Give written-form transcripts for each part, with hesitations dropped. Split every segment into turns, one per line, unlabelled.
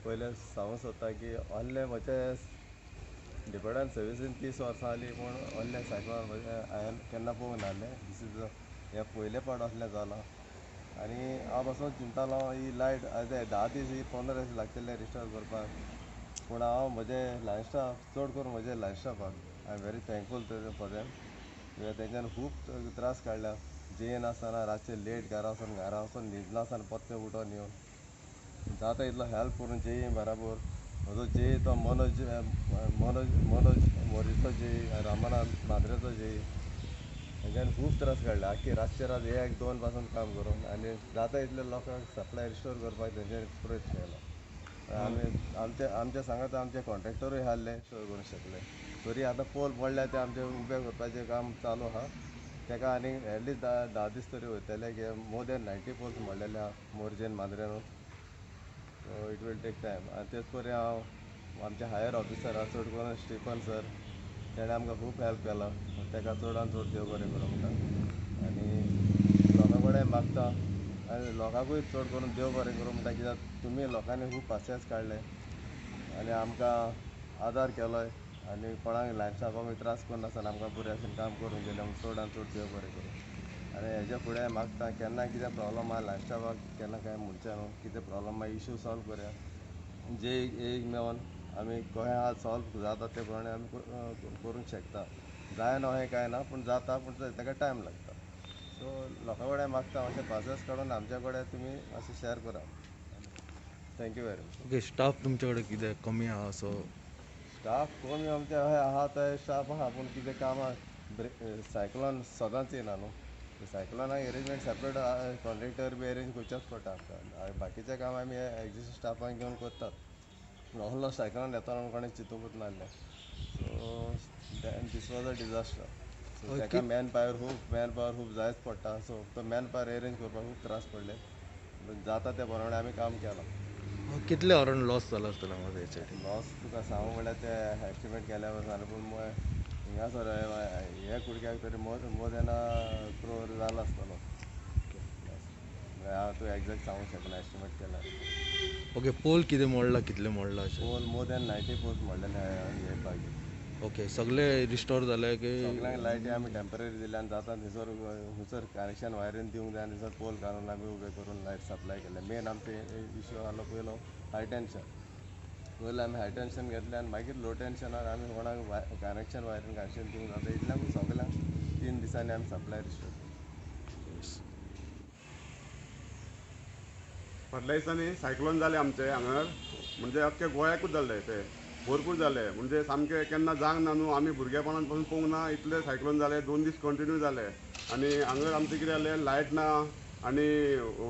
पयले सांगूंक सोदता की असले म्हजे डिपेंडंट सर्विसीन 30 वर्सां जालीं पूण असलें सायकलान हांवें केन्ना पळोवंक नासलें. दीस इज हें पयलें पावट असलें जालां. आनी हांव पासून चिंतालो ही लायट आतां 10 दीस ही 15 दीस लागतले रिस्टोर करपाक. पूण हांव म्हजे लायन स्टाफ चड करून म्हजे लायन स्टाफाक I am very thankful for them. तेंच्यानी खूब त्रास काडल्या. जेयन आसतना रातचे लेट घरा वचून न्हिदना आसतना पोत्ते उठोन येवन जाता इतलो हेल्प करून जेई बराबर. म्हजो जेई तो मनोज मनोज मनोज मोरीचो जेई, रामानाथ माद्रेचो जेई, तेंच्यानी खूब त्रास काडले. आख्खी रातचे रात 1-2 पासून काम करून आनी जाता इतले लोकांक सप्लाय रिस्टोर करपाक तेंच्यानी प्रयत्न केलो. आमचे सांगात आमचे कॉन्ट्रॅक्टरूय आहले रिस्टोर करूंक शकले. तरी आतां पोल पडल्या ते आमचे उबे करपाचें काम चालू आहा. तेका आनी एटलीस्ट 10 दीस तरी वयतले की मोर दॅन 90 पोल्स मोडलेले आहा मोरजेन मांद्रेनूच. So it will take time. आनी तेच परी हांव आमचे हायर ऑफिसर आहा चड करून स्टिफन सर, तेणें आमकां खूब हेल्प केला. तेका चडान चड देव बरें करूं म्हणटा. आनी लोकां कडेन मागता आनी लोकांकूय चड करून देव बरें करूं म्हणटा. कित्याक तुमी लोकांनी खूब पासियेंस काडले आनी आमकां आदार केलोय. आनी कोणाक लायन स्टाफाकूय त्रास करनासतना आमकां बरें भशेन काम करूंक दिलें. चडान चड देव बरें करूं. आनी हेजे फुडें मागता केन्ना कितें प्रॉब्लम आहा लायन स्टाफाक केन्ना कांय म्हणचें न्हू. कितें प्रॉब्लम आहा इश्यू सॉल्व करया. जे एक मेळोन आमी कशें आहा सॉल्व जाता ते प्रमाणे आमी करूंक शकता. जायना अशें कांय ना पूण जाता पूण तेका टायम लागता. सो लोकां कडेन मागता अशें पासियेंस काडून आमचे कडेन तुमी अशें शेअर करा. Thank you very much.
Okay, staff तुमचे कडेन कितें कमी आहा असो?
स्टाफ कमी आमचे अशें आहा ते स्टाफ आहा पूण कितें कामां सायकलान सदांच येना न्हू. सायकलानाक एरेंजमेंट सेपरेट कॉन्ट्रॅक्टर बी अरेंज करचेच पडटा आमकां. बाकीचें काम आमी एक्जिस्टींग स्टाफांक घेवन करतात. असलो सायकलान येता म्हणून कोणें चिंतूंकूच नासलें. So this was a disaster. So तेका मॅन पावर खूब जायच पडटा. सो तो मॅन पावर अरेंज करपाक खूब त्रास पडले. जाता ते प्रमाणे आमी काम केलां.
कितले अरावंड लॉस जाला आसतलो म्हाका हेचेर?
लॉस तुका सांगू म्हणल्यार ते एस्टिमेट केल्या जालें पूण हिंगासर हे कुडक्याक तरी मोर दॅन क्रोर जालो आसतलो. हांव तुका एग्जॅक्ट सांगूंक शकना एस्टिमेट केल्यार.
ओके, पोल कितें मोडला, कितले मोडला अशें?
पोल मोर दॅन 90 पोल्स मोडलेले हे बागी.
ओके, सगळे रिस्टोर जाले की?
सगळ्यांक लायटी आमी टेम्पररी दिल्या आनी जाता थंयसर कनेक्शन वायरीन दिवंक जाय आनी थंयसर पोल घालून आमी उबे करून लायट सप्लाय केले. मेन आमचे इश्यू आहलो पयलो हाय टेन्शन. पयलीं आमी हाय टेन्शन घेतलें आनी मागीर लो टेन्शनार आमी कोणाक कनेक्शन वायरीन दिवंक जाता. इतल्यांक सगल्यांक 3 दिसांनी आमी सप्लाय रिस्टोर केली.
फाटल्या दिसांनी सायक्लोन जालें आमचे हांगा, म्हणजे अख्खे गोंयाकूच जाल्ले ते भरपूर जाले. म्हणजे सामकें केन्ना जावंक ना न्हू. आमी भुरगेपणान पासून पळोवंक ना इतले सायक्लोन जाले. 2 दीस कंटिन्यू जाले. आनी हांगा आमचें कितें जालें, लायट ना आनी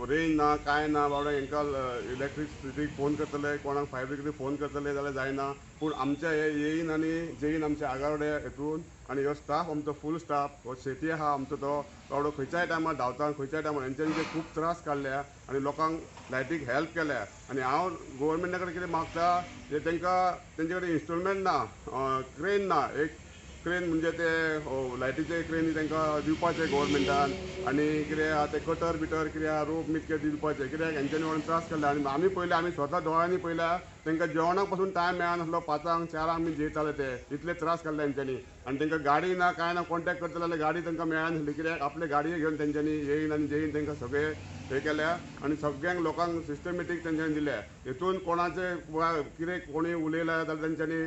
रेंज ना कांय ना. बाबडे हांकां इलेक्ट्रिसिटीक फोन करतले, कोणाक फायर ब्रिगेडीक फोन करतले जाल्यार जायना. पूण आमच्या हे येईन आनी जेईन आमचे आगावडे हेतून आनी ह्यो स्टाफ आमचो फूल स्टाफ हो शेती आहा आमचो तो बाबडो खंयच्याय टायमार धांवता. खंयच्याय टायमार हेंच्यांनी खूब त्रास काडल्या आनी लोकांक लायटीक हेल्प केल्या. आनी हांव गोवोरमेंटा कडेन कितें मागता की तेंकां तेंचे कडेन इन्स्टॉलमेंट ना, क्रेन ना. एक क्रेन म्हणजे ते लायटीचे क्रेन तांकां दिवपाचे गोवोरमेंटान. आनी कितें आहा ते कटर बिटर कितें आहा रोप मीठ कितें दिवपाचे. कित्याक हेंच्यांनी व्हरून त्रास केला. आनी आमी पयल्या आमी स्वता दोळ्यांनी पयल्या तांकां जेवणाक पासून टायम मेळनासलो. 5 4 आमी जेयताले ते इतले त्रास काडले हेंच्यांनी. आनी तांकां गाडी ना कांय ना. कॉन्टेक्ट करतले जाल्यार गाडी तांकां मेळनासली. कित्याक आपले गाडये घेवन तेंच्यांनी येयन आनी जेयन तांकां सगळे हे केल्या. आनी सगळ्यांक लोकांक सिस्टमॅटीक तेंच्यांनी दिल्या. हेतून कोणाचे कितें कोणी उलयल्या जाल्यार तेंच्यांनी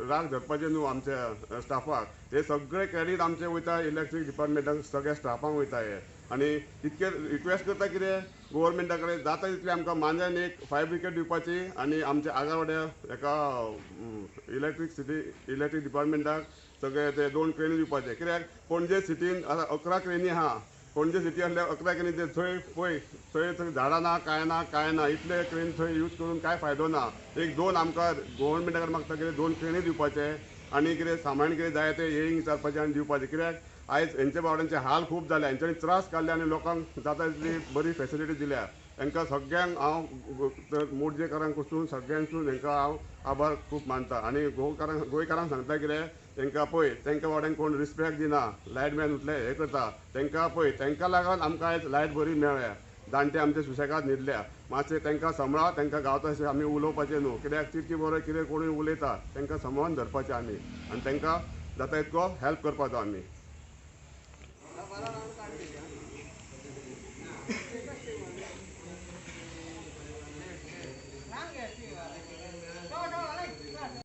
राग धरपाचें न्हू आमच्या स्टाफाक. हे सगळे क्रेडीट आमचे वयता इलेक्ट्रीक डिपार्टमेंटाक सगळ्या स्टाफांक वयता हे. आनी इतके रिक्वेस्ट करता कितें गोवोरमेंटा कडेन जाता तितले आमकां मांद्यान एक फायर ब्रिगेड दिवपाची आनी आमच्या आगावड्या हेका इलेक्ट्रीक डिपार्टमेंटाक सगळे ते 2 क्रेनी दिवपाचे. कित्याक पणजे सिटीन आतां 11 क्रेनी आहा. पणजे सिटी आसल्या 11 क्रेनी थंय पळय थंय झाडां ना कांय ना. इतले क्रेन थंय यूज करून कांय फायदो ना. एक 2 आमकां गोवोरमेंटा कडेन मागता कितें 2 क्रेनी दिवपाचे. आनी कितें सामान कितें जाय तें येयींग विचारपाचें आनी दिवपाचें. कित्याक आयज हेंचे बावड्यांचे हाल खूब जाले. हेंच्यांनी त्रास काडले आनी लोकांक जाता तितली बरी फेसिलिटी दिल्या. तांकां सगळ्यांक हांव मोरजेकारांक वचून सगळ्यांसून हांकां हांव आभार खूब मानता. आनी गोंयकारांक सांगता कितें तांकां पळय तांकां बावड्यांक कोण रिस्पेक्ट दिना. लायट मॅन उठले हें करता तांकां पळय तांकां लागून आमकां आयज लायट बरी मेळ्ळ्या. जाणटे आमचे सुशेगाद न्हिदल्या मातशें तांकां सांबाळा तांकां गावता अशें आमी उलोवपाचें न्हू कित्याक तितकी बरोबर कितें कोणूय उलयता तांकां सांबाळून धरपाचें आमी आनी तांकां जाता तितको हेल्प करपाचो आमी